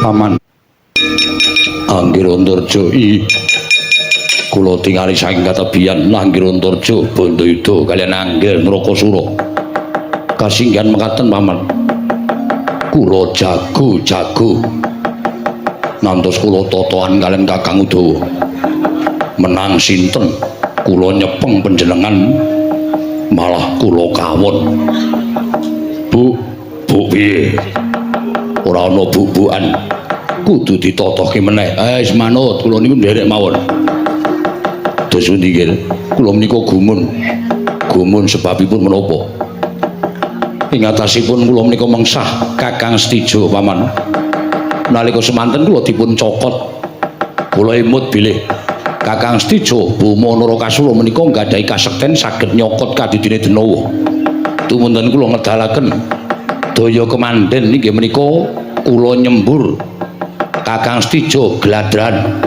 Paman Anggirantarja kula tingali saking katebian Anggirantarja Bandayuda kaliyan Anggir Nrakasura kasinggihan mekaten Paman kula jago nantos kula totoan kaliyan Kakang Udawa menang sinten kula nyepeng panjenengan malah kula kawon Bu piye ora ana bubukan kudu ditotoke meneh wis manut kula niku nderek mawon dos pundi nggih kula menika gumun sebabipun menapa ing atasipun kula menika mengsah Kakang Stijo Paman nalika semanten kula dipun cokot kula emut bilih Kakang Stijo Bama Narakasura menika nggadahi kasekten saged nyokot kadidine Denawa tumunten kula ngedalaken daya kemanden nggih menika kula nyembur Kakang Stijo gladran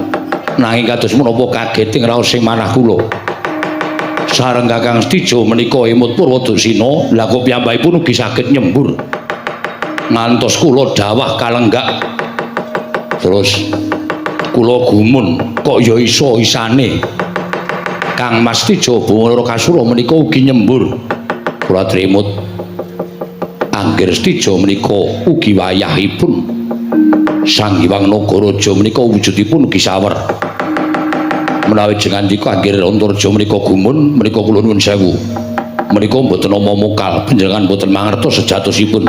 nanging kados menapa kageting raos sing manah kula sareng Kakang Stijo menika emut Purwadasina lha kok piyambakipun ugi saged nyembur ngantos kula dawah kalenggak terus kula gumun kok ya iso isane Kang Mas Tijo Bangara Kasura menika ugi nyembur kula trimut Angger Tijo menika ugi wayahipun Sang Hyang Nagaraja menika wujudipun ugi sawer menawi jengandika Angger Antarja menika gumun menika kula nuwun sewu menika mboten nama mokal panjenengan mboten mangertos sejatosipun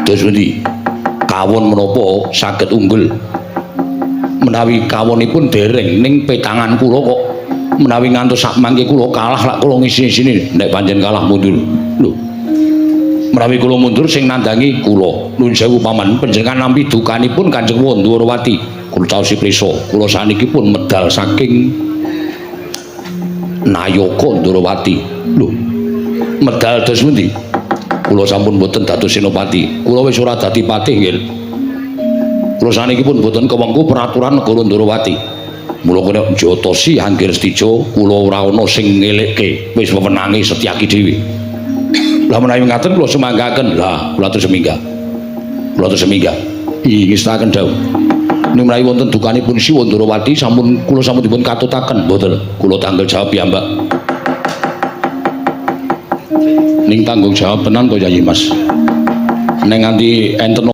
dos pundi kawon menapa saged unggul menawi kawonipun dereng ning petangan kula kok menawi ngantos sak mangke kula kalah lak kula ngisi-isine nek panjen kalah mundur lho menawi kula mundur sing nandangi kula nuwun sewu paman panjenengan nampi dukanipun Kanjeng Wandawati kula taosi prisa kula saniki pun medal saking Nayaka Ndrawati lho medal dos pundi kula sampun boten dados senopati kula wis ora dadi patih nggih kula saniki pun boten kewengku peraturan negara Ndrawati mula kena jotosi Angger Stijo kula ora ana sing ngelekke wis wewenange Setyaki dhewe lah menawi ngaten kula semanggaken lah kula atur semingga ngestaken dawuh ning menawi wonten dukanipun Siwa Ndrawati sampun kula sampun dipun katutaken mboten kula tanggal jawab piyambak ning tanggung jawab tenan kok Yayi Mas ning nganti enten